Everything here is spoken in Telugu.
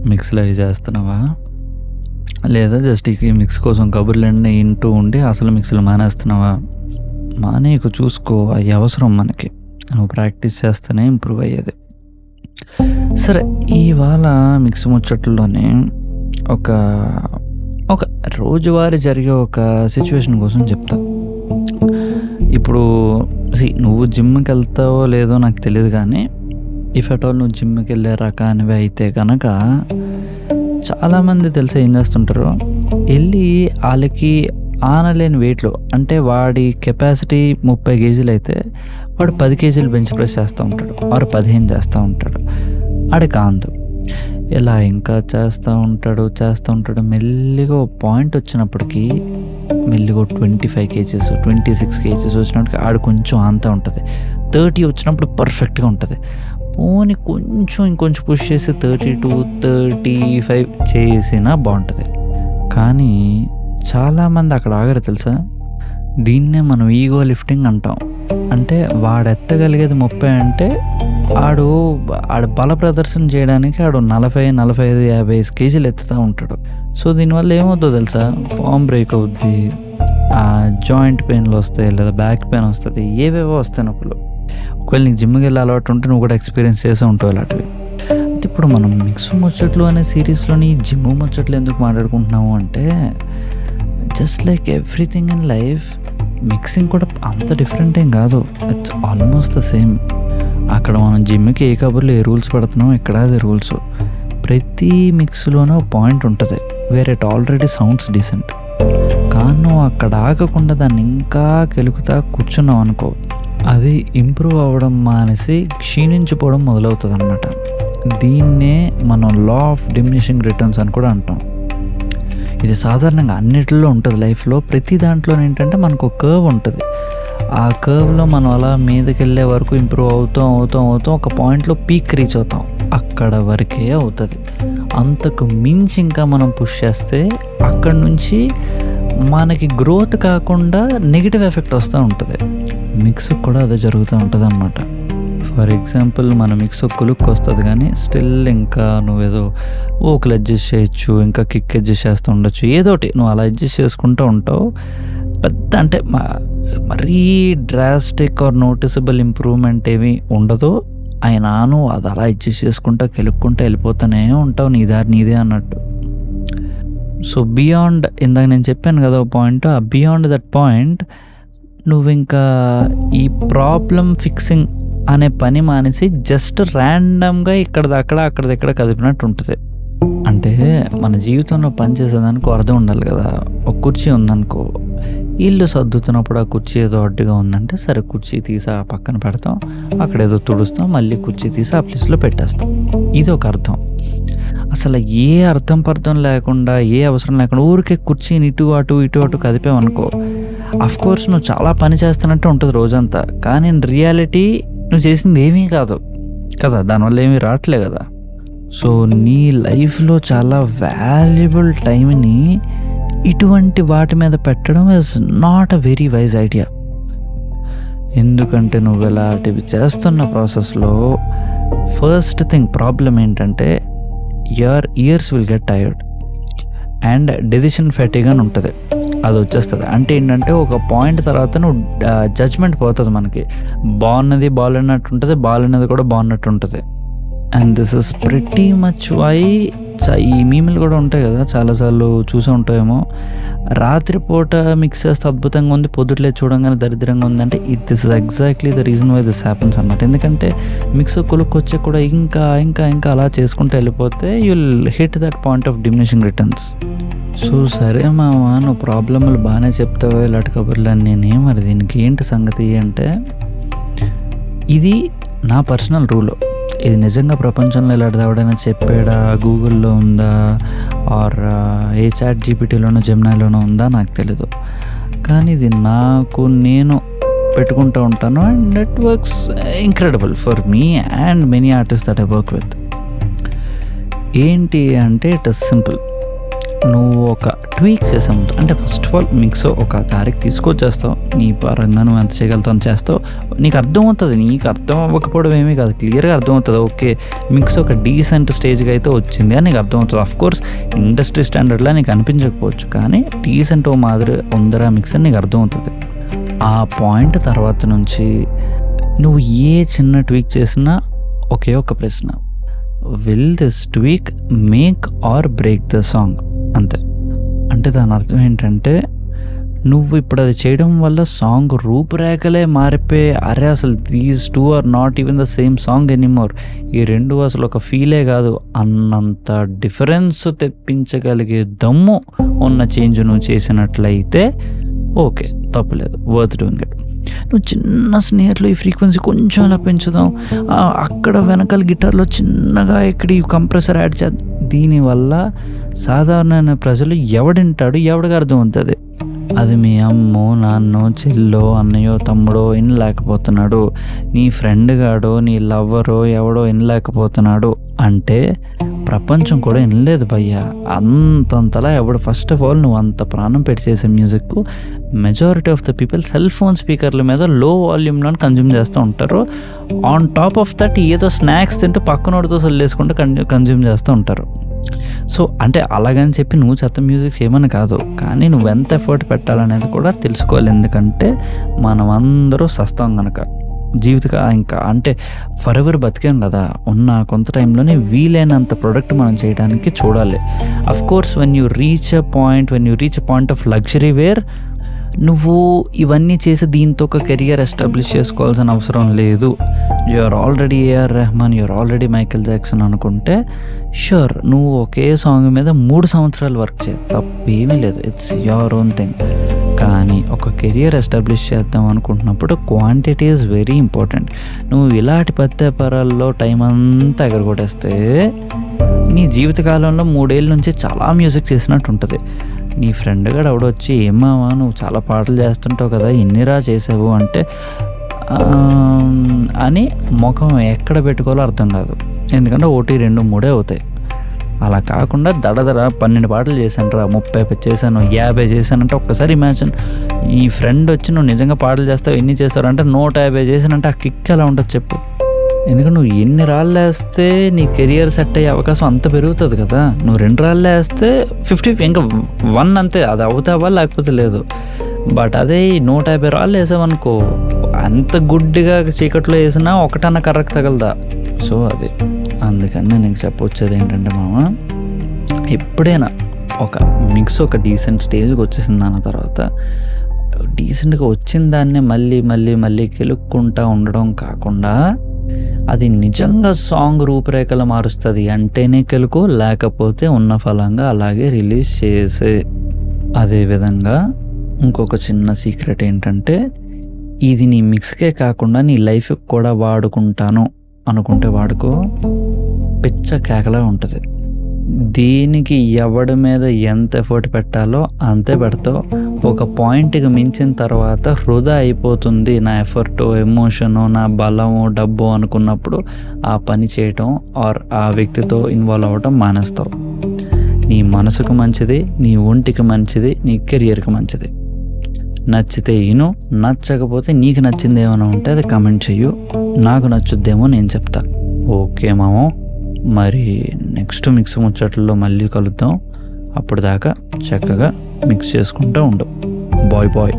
మిక్స్‌లు అవి చేస్తున్నావా? లేదా జస్ట్ ఈ మిక్స్ కోసం కబుర్లన్నీ వింటూ ఉండి అసలు మిక్స్‌లు మానేస్తున్నావా? మానేయకు, చూసుకో, అయి అవసరం మనకి. నువ్వు ప్రాక్టీస్ చేస్తేనే ఇంప్రూవ్ అయ్యేది. సరే, ఇవాళ మిక్స్ ముచ్చట్లోనే ఒక ఒక రోజువారీ జరిగే ఒక సిచ్యువేషన్ కోసం చెప్తా. ఇప్పుడు నువ్వు జిమ్‌కి వెళ్తావో లేదో నాకు తెలియదు, కానీ ఇఫ్ అట్ ఆల్ నువ్వు జిమ్‌కి వెళ్ళే రకానివి అయితే కనుక చాలామంది తెలిసి ఏం చేస్తుంటారు, వెళ్ళి వాళ్ళకి ఆనలేని వెయిట్లు, అంటే వాడి కెపాసిటీ 30 కేజీలు అయితే వాడు 10 కేజీలు బెంచ్ ప్రెస్ చేస్తూ ఉంటాడు, వాడు 15 చేస్తూ ఉంటాడు. ఆడికి ఆందు ఇలా ఇంకా చేస్తూ ఉంటాడు. మెల్లిగా ఓ పాయింట్ వచ్చినప్పటికీ మెల్లిగా 25 కేజీస్ 26 కేజీస్ వచ్చినప్పటికి ఆడు కొంచెం ఆంతా ఉంటుంది. 30 వచ్చినప్పుడు పర్ఫెక్ట్గా ఉంటుంది. పోనీ ఇంకొంచెం పుష్ చేసి 32 35 చేసినా బాగుంటుంది. కానీ చాలామంది అక్కడ ఆగరు తెలుసా. దీన్నే మనం ఈగో లిఫ్టింగ్ అంటాం. అంటే వాడు ఎత్తగలిగేది 30 అంటే ఆడు బల ప్రదర్శన చేయడానికి 40 45 50 కేజీలు ఎత్తుతూ ఉంటాడు. సో దీనివల్ల ఏమవుతుందో తెలుసా, ఫామ్ బ్రేక్ అవుద్ది, జాయింట్ పెయిన్లు వస్తాయి, లేదా బ్యాక్ పెయిన్ వస్తుంది, ఏవేవో వస్తాయి నొప్పులు. ఒకవేళ నీకు జిమ్కి వెళ్ళి అలవాటు ఉంటే నువ్వు కూడా ఎక్స్పీరియన్స్ చేసే ఉంటావు ఇలాంటివి. ఇప్పుడు మనం మిక్స్ ముచ్చట్లు అనే సిరీస్లోని జిమ్ ముచ్చట్లు ఎందుకు మాట్లాడుకుంటున్నాము అంటే, just like everything in life, mixing కూడా అంత డిఫరెంట్ ఏం కాదు. It's almost the same. అక్కడ మనం జిమ్కి ఏ కబుర్లు ఏ రూల్స్ పడుతున్నాం, ఇక్కడ అదే రూల్స్. ప్రతి మిక్స్లోనే ఒక పాయింట్ ఉంటుంది where it already sounds decent. కానీ నువ్వు అక్కడ ఆగకుండా దాన్ని ఇంకా కెలుకుతా కూర్చున్నావు అనుకో, అది ఇంప్రూవ్ అవ్వడం మానేసి క్షీణించిపోవడం మొదలవుతుంది అన్నమాట. దీన్నే మనం లా ఆఫ్ డిమినిషింగ్ రిటర్న్స్ అని కూడా అంటాం. ఇది సాధారణంగా అన్నిటిలో ఉంటుంది లైఫ్లో. ప్రతి దాంట్లో ఏంటంటే మనకు ఒక కర్వ్ ఉంటుంది. ఆ కర్వ్లో మనం అలా మీదకి వెళ్ళే వరకు ఇంప్రూవ్ అవుతాం ఒక పాయింట్లో పీక్ రీచ్ అవుతాం. అక్కడ వరకే అవుతుంది. అంతకు మించి ఇంకా మనం పుష్ చేస్తే అక్కడ నుంచి మనకి గ్రోత్ కాకుండా నెగిటివ్ ఎఫెక్ట్ వస్తూ ఉంటుంది. మిక్స్ కూడా అదే జరుగుతూ ఉంటుంది అన్నమాట. ఫర్ ఎగ్జాంపుల్ మన మిక్స్ ఒక లుక్ వస్తుంది, కానీ స్టిల్ ఇంకా నువ్వేదో ఓకులు అడ్జస్ట్ చేయొచ్చు, ఇంకా కిక్ అడ్జస్ట్ చేస్తూ ఉండొచ్చు, ఏదోటి నువ్వు అలా అడ్జస్ట్ చేసుకుంటూ ఉంటావు. పెద్ద అంటే మరీ డ్రాస్టిక్ ఆర్ నోటిసబుల్ ఇంప్రూవ్మెంట్ ఏమీ ఉండదు. అయినా నువ్వు అది అలా అడ్జస్ట్ చేసుకుంటా కెలుక్కుంటూ వెళ్ళిపోతూనే ఉంటావు, నీ దారి నీదే అన్నట్టు. సో బియాండ్, ఇందాక నేను చెప్పాను కదా ఒక పాయింట్, ఆ బియాండ్ దట్ పాయింట్ నువ్వు ఇంకా ఈ ప్రాబ్లం ఫిక్సింగ్ అనే పని మానేసి జస్ట్ ర్యాండమ్గా అక్కడిక్కడ కదిపినట్టు ఉంటుంది. అంటే మన జీవితంలో పనిచేసేదానికి అర్థం ఉండాలి కదా. ఒక కుర్చీ ఉందనుకో, ఇల్లు సర్దుతున్నప్పుడు ఆ కుర్చీ ఏదో అడ్డుగా ఉందంటే సరే కుర్చీ తీసి ఆ పక్కన పెడతాం, అక్కడ ఏదో తుడుస్తాం, మళ్ళీ కుర్చీ తీసి ఆ ప్లేస్లో పెట్టేస్తాం. ఇది ఒక అర్థం. అసలు ఏ అర్థం లేకుండా, ఏ అవసరం లేకుండా ఊరికే కుర్చీని ఇటు అటు కదిపామనుకో, అఫ్కోర్స్ నువ్వు చాలా పని చేస్తున్నట్టు ఉంటుంది రోజంతా, కానీ ఇన్ రియాలిటీ నువ్వు చేసింది ఏమీ కాదు కదా, దానివల్ల ఏమీ రావట్లే కదా. సో నీ లైఫ్లో చాలా వాల్యుబుల్ టైంని ఇటువంటి వాటి మీద పెట్టడం is not a very wise idea. ఎందుకంటే నువ్వు ఇలాంటివి చేస్తున్న ప్రాసెస్లో ఫస్ట్ థింగ్ ప్రాబ్లం ఏంటంటే your years will get tired and decision fatigue అని ఉంటుంది, అది వచ్చేస్తుంది. అంటే ఏంటంటే ఒక పాయింట్ తర్వాత నువ్వు జడ్జ్మెంట్ పోతుంది. మనకి బాగున్నది బాగాలేనట్టు ఉంటుంది, బాగాలేనది కూడా బాగున్నట్టు ఉంటుంది. And this is pretty much why ఈ మీములు కూడా ఉంటాయి కదా, చాలాసార్లు చూసే ఉంటాయేమో. రాత్రిపూట మిక్స్ చేస్తే అద్భుతంగా ఉంది, పొద్దుట్లే చూడంగానే దరిద్రంగా ఉందంటే this is exactly the reason why this happens అన్నమాట. ఎందుకంటే మిక్స్ కొలుక్కొచ్చే కూడా ఇంకా అలా చేసుకుంటూ వెళ్ళిపోతే you will hit that point of diminishing returns. So సరే మామ, నువ్వు ప్రాబ్లమ్లు బాగానే చెప్తావో ఇలాంటి కబుర్లన్నీ, మరి దీనికి ఏంటి సంగతి అంటే, ఇది నా పర్సనల్ రూల్. ఇది నిజంగా ప్రపంచంలో ఇలాంటిది ఎవడైనా చెప్పాడా, గూగుల్లో ఉందా, ఆర్ ఏ చాట్ జీపీటీలోనో జెమినాలోనో ఉందా నాకు తెలీదు. కానీ ఇది నేను పెట్టుకుంటూ ఉంటాను and it works incredible for me and many artist that I work with. ఏంటి అంటే ఇట్ ఇస్ సింపుల్. నువ్వు ఒక ట్వీక్ చేసే ముందు అంటే ఫస్ట్ ఆఫ్ ఆల్ మిక్స్ ఒక దారికి తీసుకొచ్చేస్తావు, నీ పరంగా నువ్వు ఎంత చేయగలుగుతావు అని చేస్తావు, నీకు అర్థమవుతుంది. నీకు అర్థం అవ్వకపోవడం ఏమీ కాదు, క్లియర్గా అర్థమవుతుంది. ఓకే మిక్స్ ఒక డీసెంట్ స్టేజ్కి అయితే వచ్చింది అని నీకు అర్థమవుతుంది. అఫ్కోర్స్ ఇండస్ట్రీ స్టాండర్డ్లో నీకు అనిపించకపోవచ్చు, కానీ డీసెంట్ ఓ మాదిరి ఉందరా మిక్స్ అని నీకు అర్థమవుతుంది. ఆ పాయింట్ తర్వాత నుంచి నువ్వు ఏ చిన్న ట్వీక్ చేసినా ఒకే ఒక ప్రశ్న, will this tweak make or break the song, అంతే. అంటే దాని అర్థం ఏంటంటే నువ్వు ఇప్పుడు అది చేయడం వల్ల సాంగ్ రూపురేఖలే మారిపోయి, అరే అసలు these two are not even the same song anymore, ఈ రెండు అసలు ఒక ఫీలే కాదు అన్నంత డిఫరెన్స్ తెప్పించగలిగే దమ్ము ఉన్న చేంజ్ నువ్వు చేసినట్లయితే ఓకే తప్పులేదు, వర్త్ డూయింగ్ ఇట్. నువ్వు చిన్న స్నేర్లో ఈ ఫ్రీక్వెన్సీ కొంచెం అలా పెంచుదాం, అక్కడ వెనకాల గిటార్లో చిన్నగా ఇక్కడ ఈ కంప్రెసర్ యాడ్ చేద్దాం, దీనివల్ల సాధారణ ప్రజలు ఎవడింటాడు, ఎవడికి అర్థం అవుతుంది. అది మీ అమ్మో నాన్నో చెల్లో అన్నయ్యో తమ్ముడో వినలేకపోతున్నాడు, నీ ఫ్రెండ్ గాడో నీ లవ్వరో ఎవడో వినలేకపోతున్నాడు అంటే ప్రపంచం కూడా వినలేదు భయ్య. అంతంతలా ఎవడు ఫస్ట్ ఆఫ్ ఆల్ నువ్వు అంత ప్రాణం పెట్టి చేసే music majority of the people cell phone స్పీకర్ల మీద లో వాల్యూమ్లో కన్జ్యూమ్ చేస్తూ ఉంటారు. ఆన్ టాప్ ఆఫ్ దట్ ఏదో స్నాక్స్ తింటూ పక్కనోడితో సొల్లేసుకుంటూ కన్జ్యూమ్ చేస్తూ ఉంటారు. సో అంటే అలాగని చెప్పి నువ్వు చెత్త మ్యూజిక్ చేయమని కాదు, కానీ నువ్వు ఎంత ఎఫర్ట్ పెట్టాలనేది కూడా తెలుసుకోవాలి. ఎందుకంటే మనం అందరూ సస్తాం కనుక జీవితంగా ఇంకా అంటే ఫర్ ఎవర్ బతికాం కదా, ఉన్న కొంత టైంలోనే వీలైనంత ప్రొడక్ట్ మనం చేయడానికి చూడాలి. Of course when you reach a point of luxury where నువ్వు ఇవన్నీ చేసి దీంతో ఒక కెరియర్ ఎస్టాబ్లిష్ చేసుకోవాల్సిన అవసరం లేదు. You're already A R Rahman, you're already Michael Jackson అనుకుంటే షూర్ నువ్వు ఒకే సాంగ్ మీద 3 సంవత్సరాలు వర్క్ చేయి, తప్పేమీ లేదు, ఇట్స్ యువర్ ఓన్ థింగ్. కానీ ఒక కెరియర్ ఎస్టాబ్లిష్ చేద్దాం అనుకుంటున్నప్పుడు క్వాంటిటీ ఈజ్ వెరీ ఇంపార్టెంట్. నువ్వు ఇలాంటి పత్యాపారాల్లో టైం అంతా ఎగరగొట్టేస్తే నీ జీవితకాలంలో 3 ఏళ్ళ నుంచి చాలా మ్యూజిక్ చేసినట్టు ఉంటుంది. నీ ఫ్రెండ్ గడు ఎవడొచ్చి ఏమావా నువ్వు చాలా పాటలు చేస్తుంటావు కదా ఎన్నిరా చేసావు అంటే అని ముఖం ఎక్కడ పెట్టుకోవాలో అర్థం కాదు. ఎందుకంటే 1, 2, 3 అవుతాయి. అలా కాకుండా దడదడ 12 పాటలు చేశాను రా, 30 చేశాను, 50 చేశానంటే ఒక్కసారి ఇమాజిన్. ఈ ఫ్రెండ్ వచ్చి నువ్వు నిజంగా పాటలు చేస్తావు ఎన్ని చేస్తావు అంటే 150 చేశానంటే ఆ కిక్ ఎలా ఉంటుంది చెప్పు. ఎందుకంటే నువ్వు ఎన్ని రాళ్ళు వేస్తే నీ కెరియర్ సెట్ అయ్యే అవకాశం అంత పెరుగుతుంది కదా. నువ్వు 2 రాళ్ళు వేస్తే 50, ఇంకా 1 అంతే, అది అవుతావా లేకపోతే లేదు. బట్ అదే 150 రాళ్ళు వేసావనుకో, అంత గుడ్డిగా చీకట్లో వేసినా ఒకటన్నా కర్రకు తగలదా. సో అది అందుకని నేను నీకు చెప్పొచ్చేది ఏంటంటే మామ, ఎప్పుడైనా ఒక మిక్స్ ఒక డీసెంట్ స్టేజ్కి వచ్చేసింది అన్న తర్వాత డీసెంట్గా వచ్చిన దాన్నే మళ్ళీ మళ్ళీ మళ్ళీ కెలుక్కుంటూ ఉండడం కాకుండా అది నిజంగా సాంగ్ రూపురేఖలు మారుస్తుంది అంటేనే కెలుకు, లేకపోతే ఉన్న ఫలంగా అలాగే రిలీజ్ చేసే. అదేవిధంగా ఇంకొక చిన్న సీక్రెట్ ఏంటంటే ఇది నీ మిక్స్కే కాకుండా నీ లైఫ్కి కూడా వాడుకుంటాను అనుకుంటే వాడుకో, పిచ్చ కేకలా ఉంటుంది. దేనికి ఎవడి మీద ఎంత ఎఫర్ట్ పెట్టాలో అంతే పెడతావు. ఒక పాయింట్కి మించిన తర్వాత వృధా అయిపోతుంది నా ఎఫర్టు, ఎమోషను, నా బలము, డబ్బు అనుకున్నప్పుడు ఆ పని చేయటం ఆర్ ఆ వ్యక్తితో ఇన్వాల్వ్ అవ్వటం మానేస్తావు. నీ మనసుకు మంచిది, నీ ఒంటికి మంచిది, నీ కెరియర్కి మంచిది. నచ్చితే ఇను, నచ్చకపోతే నీకు నచ్చింది ఏమైనా ఉంటే అది కమెంట్ చెయ్యు, నాకు నచ్చుద్దేమో నేను చెప్తా. ఓకే మామో, మరి నెక్స్ట్ మిక్స్ ముచ్చట్లలో మళ్ళీ కలుద్దాం. అప్పుడు దాకా చక్కగా మిక్స్ చేసుకుంటూ ఉండు. Bye bye.